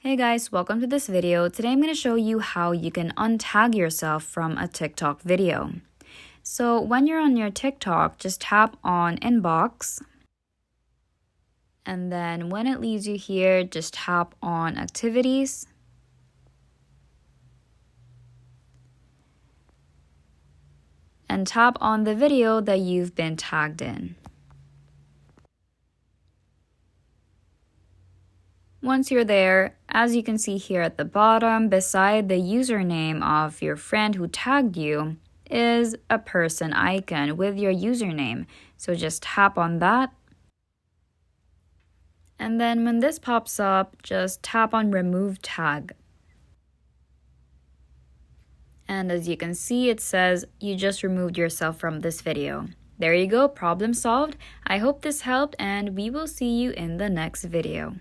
Hey guys, welcome to this video. Today I'm going to show you how you can untag yourself from a TikTok video. So when you're on your TikTok, just tap on inbox. And then when it leads you here, just tap on activities. And tap on the video that you've been tagged in. Once you're there, as you can see here at the bottom, beside the username of your friend who tagged you is a person icon with your username. So just tap on that. And then when this pops up, just tap on remove tag. And as you can see, it says you just removed yourself from this video. There you go, problem solved. I hope this helped, and we will see you in the next video.